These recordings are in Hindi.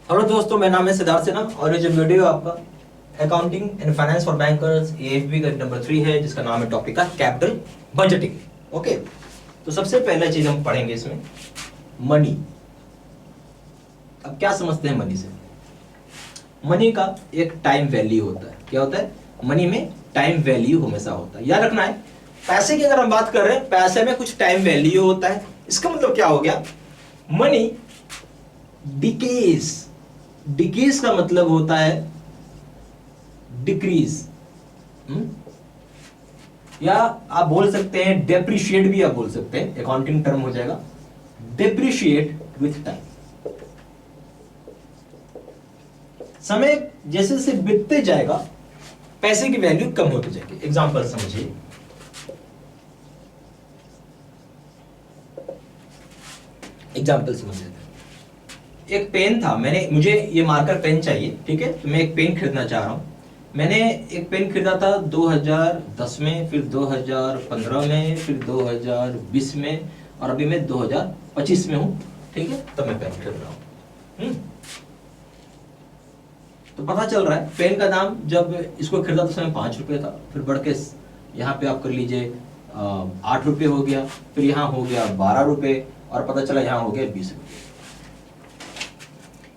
हेलो दोस्तों, मेरा नाम है सिद्धार्थ सिन्हा और ये जो वीडियो आपका accounting and finance for bankers AFB का नंबर 3 है, जिसका नाम है टॉपिक का कैपिटल बजटिंग। ओके, तो सबसे पहला चीज हम पढ़ेंगे इसमें मनी। अब क्या समझते हैं मनी से? मनी का एक टाइम वैल्यू होता है। क्या होता है? मनी में टाइम वैल्यू हमेशा होता है, याद रखना है। पैसे की अगर हम बात कर रहे हैं, पैसे में कुछ टाइम वैल्यू होता है। इसका मतलब क्या हो गया? Money decays. डिकेज का मतलब होता है डिक्रीज, या आप बोल सकते हैं डेप्रिशिएट भी, आप बोल सकते हैं, अकाउंटिंग टर्म हो जाएगा डेप्रिशिएट विथ टाइम। समय जैसे जैसे बीतते जाएगा पैसे की वैल्यू कम होती जाएगी। एग्जांपल समझिए, एग्जांपल समझिए। एक पेन था, मुझे ये मार्कर पेन चाहिए, ठीक है, तो मैं एक पेन खरीदना चाह रहा हूं। मैंने एक पेन खरीदा था 2010 में, फिर 2015 में, फिर 2020 में, और अभी मैं 2025 में हूं, ठीक है, तब मैं पेन खरीद रहा हूं। तो पता चल रहा है पेन का दाम जब इसको खरीदा तो समय 5 रुपए था, फिर बढ़ के यहाँ पे आप कर लीजिए 8 रुपए हो गया, फिर यहाँ हो गया 12 रुपए, और पता चला यहाँ हो गया 20 रुपए।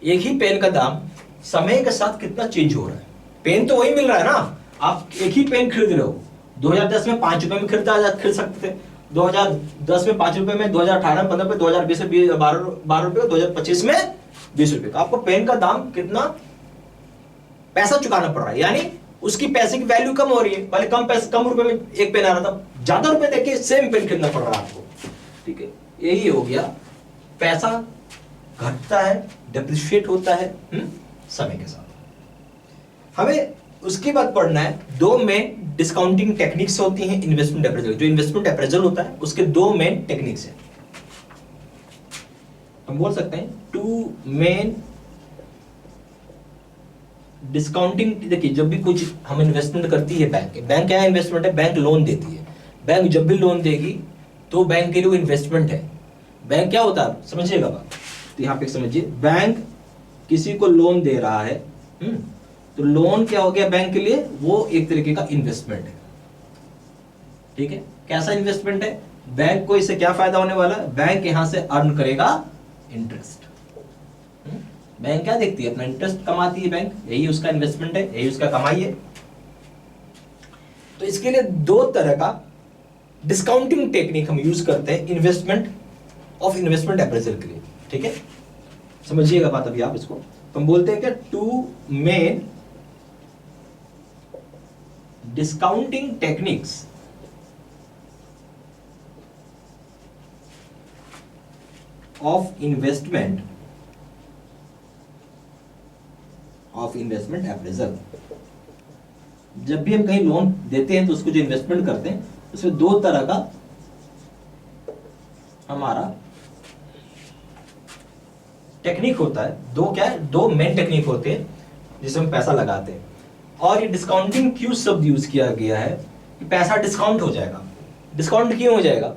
एक ही पेन का दाम समय के साथ कितना चेंज हो रहा है। पेन तो वही मिल रहा है ना, आप एक ही पेन खरीद रहे हो। 2010 में 5 रुपए में खरीद सकते थे, 2010 में 5 रुपए में, 2018 में 15 रुपए, 2020 में 12 रुपए, 2025 में 20 रुपए का आपको पेन का दाम कितना पैसा चुकाना पड़ रहा है, यानी उसकी पैसे की वैल्यू कम हो रही है। पहले कम रुपए में एक पेन आ रहा था, ज्यादा रुपए देके सेम पेन खरीदना पड़ रहा है आपको, ठीक है। यही हो गया, पैसा घटता है, डेप्रिशिएट होता है समय के साथ। हमें उसके बाद पढ़ना है दो मेन डिस्काउंटिंग टेक्निक्स होती हैं इन्वेस्टमेंट अप्रेजल। जो इन्वेस्टमेंट अप्रेजल होता है उसके दो मेन टेक्निक्स हैं। हम बोल सकते हैं टू मेन डिस्काउंटिंग। देखिए, जब भी कुछ हम इन्वेस्टमेंट करती है बैंक क्या इन्वेस्टमेंट है? बैंक लोन देती है। बैंक जब भी लोन देगी तो बैंक के लिए इन्वेस्टमेंट है। बैंक क्या होता है समझिएगा बात, तो यहाँ पे समझिए, बैंक किसी को लोन दे रहा है, तो लोन क्या हो गया बैंक के लिए? वो एक तरीके का इन्वेस्टमेंट है, ठीक है। कैसा इन्वेस्टमेंट है? बैंक को इससे क्या फायदा होने वाला है? बैंक यहां से अर्न करेगा इंटरेस्ट। बैंक क्या देखती है? अपना इंटरेस्ट कमाती है बैंक, यही उसका इन्वेस्टमेंट है, यही उसका कमाई है। तो इसके लिए दो तरह का डिस्काउंटिंग टेक्निक हम यूज करते हैं इन्वेस्टमेंट अप्रेजल के लिए, ठीक है। समझिएगा बात अभी आप इसको। तो हम बोलते हैं कि two main discounting techniques of investment appraisal. जब भी हम कहीं लोन देते हैं तो उसको जो इन्वेस्टमेंट करते हैं उसमें दो तरह का हमारा टेक्निक होता है। दो मेन टेक्निक होते हैं जिसमें हम पैसा लगाते हैं। और ये डिस्काउंटिंग क्यों शब्द यूज किया गया है कि पैसा डिस्काउंट हो जाएगा। डिस्काउंट क्यों हो जाएगा?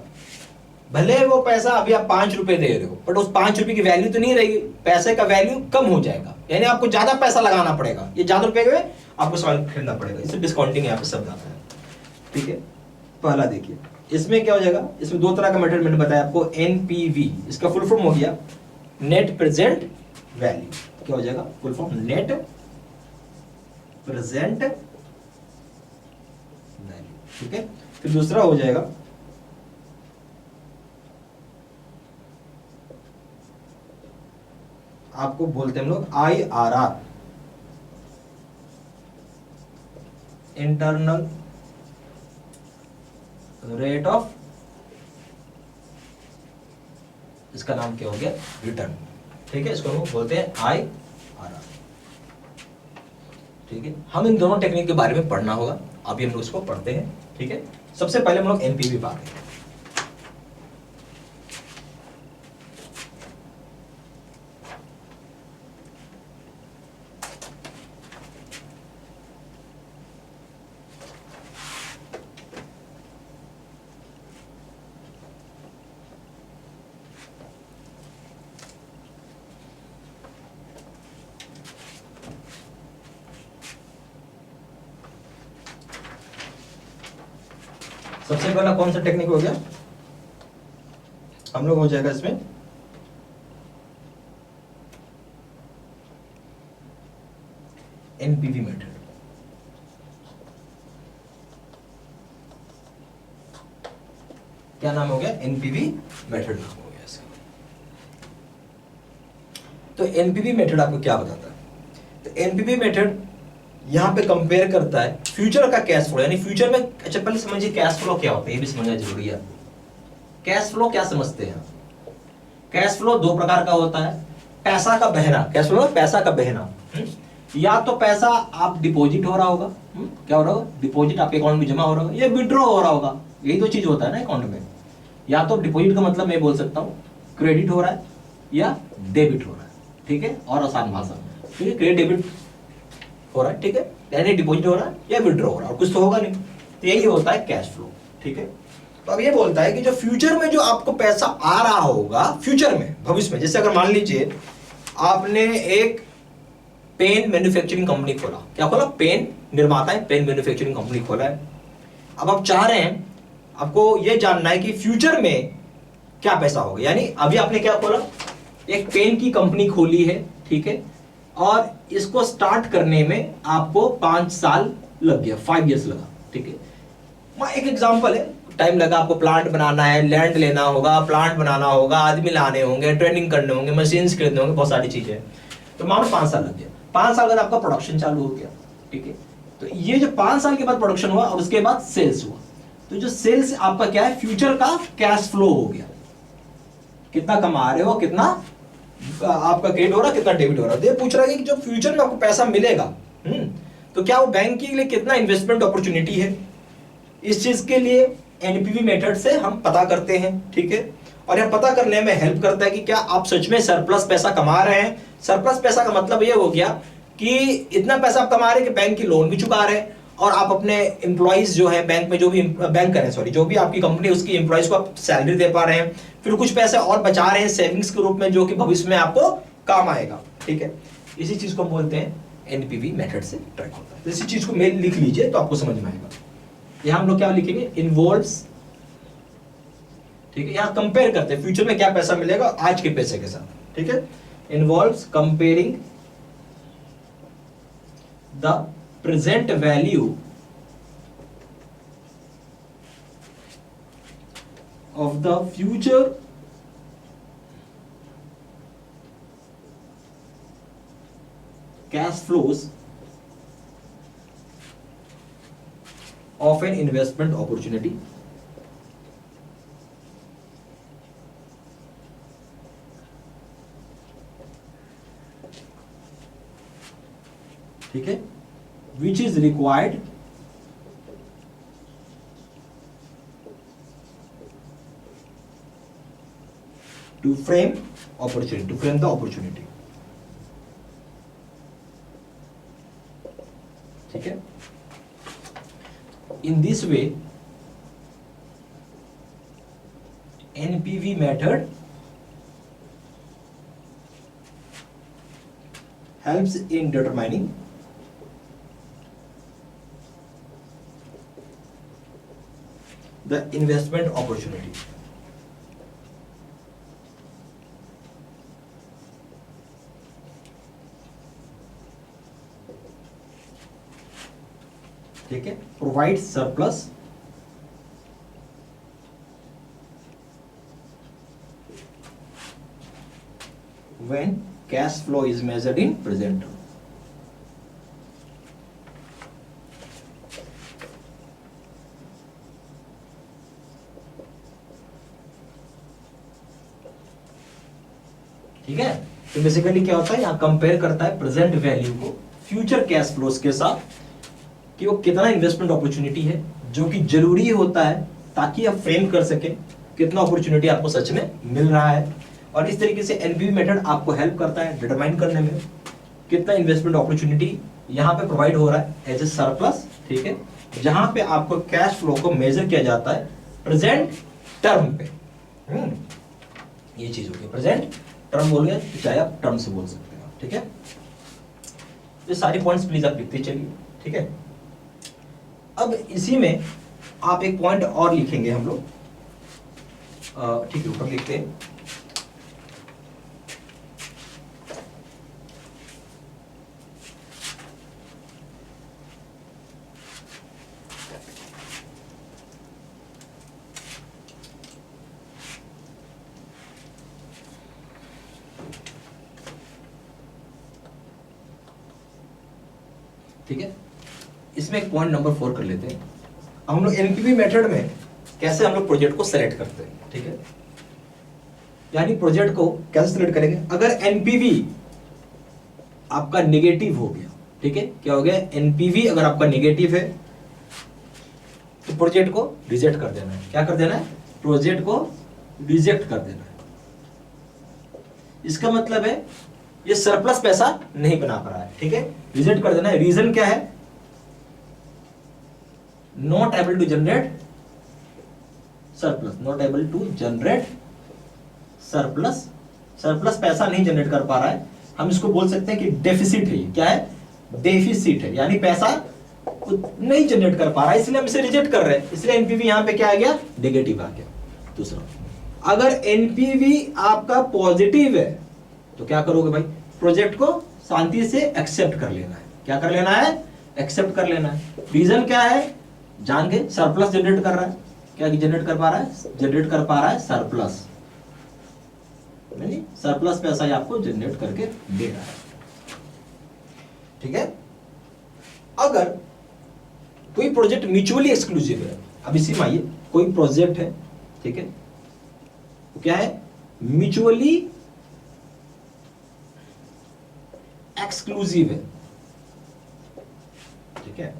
भले वो पैसा अभी आप 5 रुपए दे रहे हो, बट उस 5 रुपए की वैल्यू तो नहीं रहेगी, पैसे का वैल्यू कम हो जाएगा, यानी आपको ज्यादा पैसा लगाना पड़ेगा, ये ज्यादा रुपए में आपको सामान खरीदना पड़ेगा। इसे डिस्काउंटिंग यहाँ पे शब्द आता है, ठीक है। पहला देखिए, इसमें क्या हो जाएगा, इसमें दो तरह का मेजरमेंट बताया आपको, एनपीवी, इसका फुल फॉर्म हो गया नेट प्रेजेंट वैल्यू। क्या हो जाएगा full form? Net present value, ठीक है। फिर दूसरा हो जाएगा आपको बोलते हैं हम लोग IRR, इंटरनल रेट ऑफ, इसका नाम क्या हो गया? रिटर्न, ठीक है। इसको हम लोग बोलते हैं IRR, ठीक है। हम इन दोनों टेक्निक के बारे में पढ़ना होगा, अभी हम लोग इसको पढ़ते हैं, ठीक है। सबसे पहले हम लोग एनपीवी पाते हैं। सबसे पहला कौन सा टेक्निक हो गया हम लोग, हो जाएगा इसमें एनपीवी मेथड। क्या नाम हो गया? एनपीवी मेथड नाम हो गया इसका। तो एनपीवी मेथड आपको क्या बताता है? तो एनपीवी मेथड यहां पे कंपेयर करता है फ्यूचर का कैश फ्लो, यानी फ्यूचर में, अच्छा पहले समझिए कैश फ्लो क्या होता है, ये भी समझना जरूरी है। कैश फ्लो क्या समझते हैं? कैश फ्लो दो प्रकार का होता है। पैसा का बहना, कैश फ्लो पैसा का बहना, या तो पैसा आप डिपॉजिट हो रहा होगा, क्या हो रहा होगा? डिपॉजिट आपके अकाउंट में जमा हो रहा होगा, या विड्रॉ हो रहा होगा। यही तो चीज होता है ना अकाउंट में। या तो डिपॉजिट का मतलब मैं बोल सकता हूँ क्रेडिट हो रहा है या डेबिट हो रहा है, ठीक है, और आसान भाषा में, ठीक है, क्रेडिट डेबिट हो रहा है, ठीक है, यानी डिपॉजिट हो रहा है या विड्रॉ हो रहा है, और कुछ तो होगा नहीं। तो यही होता है कैश फ्लो, ठीक है। तो अब ये बोलता है कि जो फ्यूचर में जो आपको पैसा आ रहा होगा, फ्यूचर में, भविष्य में, जैसे अगर मान लीजिए आपने एक पेन मैन्युफैक्चरिंग कंपनी खोला, क्या खोला? पेन निर्माता है, पेन मैन्युफैक्चरिंग कंपनी खोला है। अब आप चाह रहे हैं, आपको यह जानना है कि फ्यूचर में क्या पैसा होगा, यानी अभी आपने क्या खोला? एक पेन की कंपनी खोली है, ठीक है, और इसको स्टार्ट करने में आपको 5 साल लग गया, 5 इयर्स लगा, ठीक है। मैं एक एग्जांपल है, टाइम लगा, आपको प्लांट बनाना है, लैंड लेना होगा, प्लांट बनाना होगा, आदमी लाने होंगे, ट्रेनिंग करने होंगे, मशीन्स खरीदने होंगे, बहुत सारी चीजें। तो मानो 5 साल लग गया। 5 साल बाद आपका प्रोडक्शन चालू हो गया, ठीक है। तो ये जो 5 साल के बाद प्रोडक्शन हुआ और उसके बाद सेल्स हुआ, तो जो सेल्स आपका क्या है? फ्यूचर का कैश फ्लो हो गया। कितना कमा रहे हो, कितना आपका क्रेडिट हो रहा, कितना डेबिट हो रहा है। ये पूछ रहा है कि जब फ्यूचर में आपको पैसा मिलेगा, तो क्या वो बैंक के लिए कितना इन्वेस्टमेंट अपॉर्चुनिटी है? इस चीज के लिए एनपीवी मेथड से हम पता करते हैं, ठीक है। और यह पता करने में हेल्प करता है कि क्या आप सच में सरप्लस पैसा कमा रहे हैं। सरप्लस पैसा का मतलब ये हो गया कि इतना पैसा आप कमा रहे हैं कि बैंक की लोन भी चुका रहे हैं, और आप अपने एम्प्लॉइज जो है बैंक में, जो भी बैंक करें, सॉरी, जो भी आपकी कंपनी उसकी एम्प्लॉइज को आप सैलरी दे पा रहे हैं, फिर कुछ पैसे और बचा रहे हैं सेविंग्स के रूप में, जो कि भविष्य में आपको काम आएगा, ठीक है। इसी चीज को बोलते हैं एनपीवी मेथड से ट्रैक होता है। इसी चीज को मेल लिख लीजिए तो आपको समझ में आएगा। यहां हम लोग क्या लिखेंगे? इन्वॉल्व्स, ठीक है। यहां कंपेयर करते हैं फ्यूचर में क्या पैसा मिलेगा आज के पैसे के साथ, ठीक है। Involves comparing the present value of the future cash flows of an investment opportunity ठीक है, which is required to frame opportunity, to frame the opportunity, ठीक है। In this way, NPV method helps in determining the investment opportunity. ठीक है, provide surplus when cash flow is measured in present term. ठीक है, तो बेसिकली क्या होता है, यहां कंपेयर करता है प्रेजेंट वैल्यू को फ्यूचर कैश फ्लोज के साथ, कि वो कितना इन्वेस्टमेंट अपॉर्चुनिटी है, जो कि जरूरी होता है ताकि आप फ्रेम कर सके कितना अपॉर्चुनिटी आपको सच में मिल रहा है। और इस तरीके से एनपीवी मेथड आपको हेल्प करता है डिटरमाइन करने में कितना इन्वेस्टमेंट अपॉर्चुनिटी यहाँ पे प्रोवाइड हो रहा है एज ए सरप्लस, ठीक है, जहां पे आपको कैश फ्लो को मेजर किया जाता है प्रेजेंट टर्म पे। ये चीज होगी प्रेजेंट टर्म, बोल गए चाहे आप टर्म से बोल सकते हैं, ठीक है। ये सारी पॉइंट्स प्लीज आप लिखते चलिए, ठीक है। अब इसी में आप एक पॉइंट और लिखेंगे हम लोग, ठीक है, ऊपर लिखते हैं। ठीक है, इसमें एक पॉइंट नंबर 4 कर लेते हैं। हम लोग एनपीवी मेथड में कैसे हम लोग प्रोजेक्ट को सेलेक्ट करते हैं, ठीक है, यानी प्रोजेक्ट को कैसे सेलेक्ट करेंगे। अगर एनपीवी आपका नेगेटिव हो गया, ठीक है, क्या हो गया, एनपीवी अगर आपका नेगेटिव है तो प्रोजेक्ट को रिजेक्ट कर देना है। क्या कर देना है, प्रोजेक्ट को रिजेक्ट कर देना है। इसका मतलब है ये सरप्लस पैसा नहीं बना पा रहा है, ठीक है, रिजेक्ट कर देना है। रीजन क्या है, not able to generate surplus, not able to generate surplus, surplus पैसा नहीं जनरेट कर पा रहा है। हम इसको बोल सकते हैं कि डेफिसिट है। क्या है, डेफिसिट है, यानी पैसा नहीं जनरेट कर पा रहा है, इसलिए हम इसे रिजेक्ट कर रहे हैं। इसलिए एनपीवी यहां पे क्या आ गया, नेगेटिव आ गया। दूसरा, अगर एनपीवी आपका पॉजिटिव है तो क्या करोगे भाई, प्रोजेक्ट को शांति से एक्सेप्ट कर लेना है। क्या कर लेना है, एक्सेप्ट कर लेना है। रीजन क्या है, जान के सरप्लस जनरेट कर रहा है। क्या जनरेट कर पा रहा है, जनरेट कर पा रहा है सरप्लस, नहीं सरप्लस पैसा ही आपको जनरेट करके दे रहा है, ठीक है। अगर कोई प्रोजेक्ट म्यूचुअली एक्सक्लूसिव है, अब इसी में आइए, कोई प्रोजेक्ट है, ठीक है, तो क्या है, म्यूचुअली एक्सक्लूसिव है, ठीक है,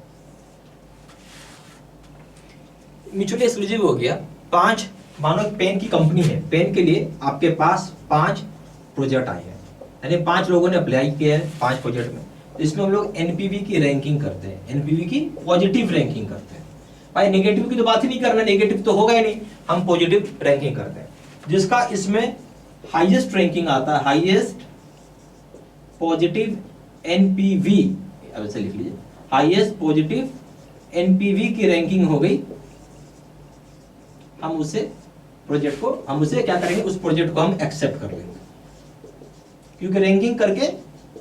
म्यूचुअली एक्सक्लूसिव हो गया। 5, मानो पेन की कंपनी है, पेन के लिए आपके पास 5 प्रोजेक्ट आए हैं, यानी 5 लोगों ने अप्लाई किया है 5 प्रोजेक्ट में। तो इसमें हम लोग एनपीवी की रैंकिंग करते हैं, एनपीवी की पॉजिटिव रैंकिंग करते हैं। भाई नेगेटिव की तो बात ही नहीं करना, नेगेटिव तो होगा ही नहीं, हम पॉजिटिव रैंकिंग करते हैं। जिसका इसमें हाईएस्ट रैंकिंग आता है, हाईएस्ट पॉजिटिव एनपीवी, अब ऐसे लिख लीजिए, हाईएस्ट पॉजिटिव एनपीवी की रैंकिंग हो गई, हम उसे प्रोजेक्ट को, हम उसे क्या करेंगे, उस प्रोजेक्ट को हम एक्सेप्ट कर लेंगे। क्योंकि रैंकिंग करके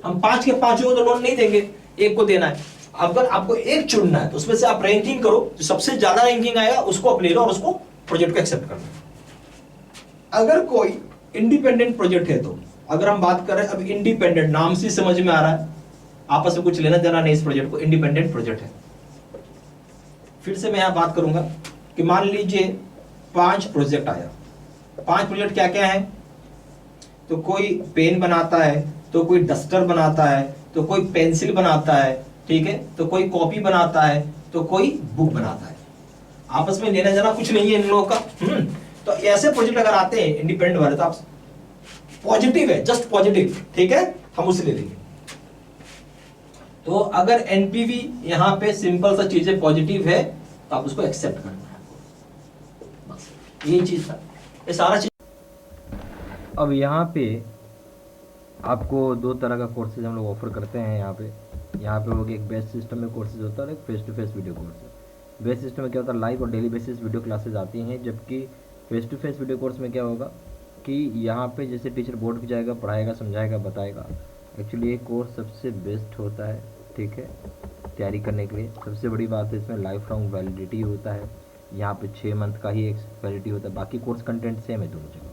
हम 5 के 5 को तो लोन नहीं देंगे, एक को देना है। अगर आपको एक चुनना है तो उसमें से आप रैंकिंग करो, जो सबसे ज्यादा रैंकिंग आएगा उसको आप ले लो और उसको प्रोजेक्ट को एक्सेप्ट कर लो। अगर कोई इंडिपेंडेंट प्रोजेक्ट है तो, अगर हम बात कर रहे हैं, अब इंडिपेंडेंट नाम से समझ में आ रहा है, आपस में कुछ लेना देना नहीं इस प्रोजेक्ट को, इंडिपेंडेंट प्रोजेक्ट है। फिर से मैं यहां बात करूंगा कि मान लीजिए 5 प्रोजेक्ट आया, 5 प्रोजेक्ट क्या क्या है, तो कोई पेन बनाता है, तो कोई डस्टर बनाता है, तो कोई पेंसिल बनाता है, ठीक है, तो कोई कॉपी बनाता है, तो कोई बुक बनाता है। आपस में लेना देना कुछ नहीं है इन लोगों का। तो ऐसे प्रोजेक्ट अगर आते हैं इंडिपेंडेंट वाले, तो आप पॉजिटिव है, जस्ट पॉजिटिव, ठीक है, हम उसे ले लेंगे। तो अगर एनपीवी यहां पे सिंपल सा चीजें पॉजिटिव है तो आप उसको एक्सेप्ट करना है, बस यही चीज था, ये सारा चीज। अब यहाँ पे आपको 2 तरह का कोर्सेज हम लोग ऑफर करते हैं। यहाँ पे हो गया, एक बेस्ट सिस्टम में कोर्सेज होता है और एक face to face video course है। बेस्ट सिस्टम में क्या होता है, लाइव और डेली बेसिस वीडियो क्लासेज आती हैं, जबकि face to face video course में क्या होगा कि यहाँ पे जैसे टीचर बोर्ड पे जाएगा, पढ़ाएगा, समझाएगा, बताएगा। एक्चुअली ये कोर्स सबसे बेस्ट होता है, ठीक है, तैयारी करने के लिए। सबसे बड़ी बात है इसमें लाइफ लॉन्ग वैलिडिटी होता है, यहाँ पे 6 मंथ का ही एक वैलिडिटी होता है। बाकी कोर्स कंटेंट सेम है दोनों जगह,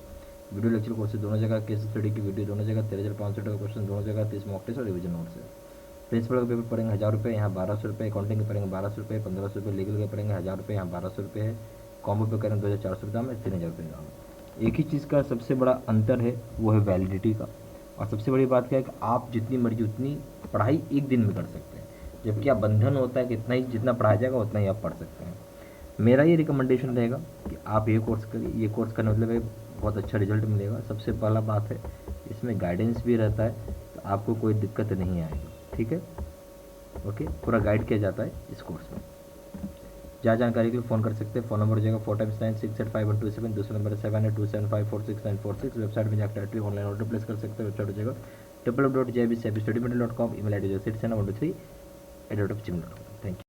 वीडियो लेक्चर कोर्स दोनों जगह, केस स्टडी की वीडियो दोनों जगह, 13,500 का क्वेश्चन दोनों जगह, 30 मॉक टेस्ट और रिविजन नोट्स है। प्रिंसिपल का पेपर पड़ेंगे 1000 रुपये, यहाँ 1200 रुपये, अकाउंटिंग के पड़ेंगे 1200 रुपये, 1500 रुपये, लीगल के पड़ेंगे 1000 रुपये, यहाँ 1200 रुपये है। कॉम्बो पे करेंगे 2400 रुपये दाम है, 3000 रुपये दाम है। एक ही चीज़ का सबसे बड़ा अंतर है, वो है वैलिडिटी का। और सबसे बड़ी बात क्या है कि आप जितनी मर्जी उतनी पढ़ाई एक दिन में कर सकते हैं, जबकि आप बंधन होता है कि इतना ही जितना पढ़ाया जाएगा उतना ही आप पढ़ सकते हैं। मेरा ये रिकमेंडेशन रहेगा कि आप ये कोर्स करिए। ये कोर्स करने मतलब बहुत अच्छा रिजल्ट मिलेगा। सबसे पहला बात है, इसमें गाइडेंस भी रहता है, तो आपको कोई दिक्कत नहीं आएगी, ठीक है, ओके। पूरा गाइड किया जाता है इस कोर्स में। ज़्यादा जानकारी के लिए फ़ोन कर सकते हैं। फ़ोन नंबर हो जाएगा 4x9685127, दूसरा नंबर 78275469646। वेबसाइट में जाकर डायरेक्टली ऑनलाइन ऑर्डर प्लेस कर सकते हैं। वेबसाइट हो जाएगा www.jbcstudymental.com, email ID जो 67123@gmail.com। Thank you.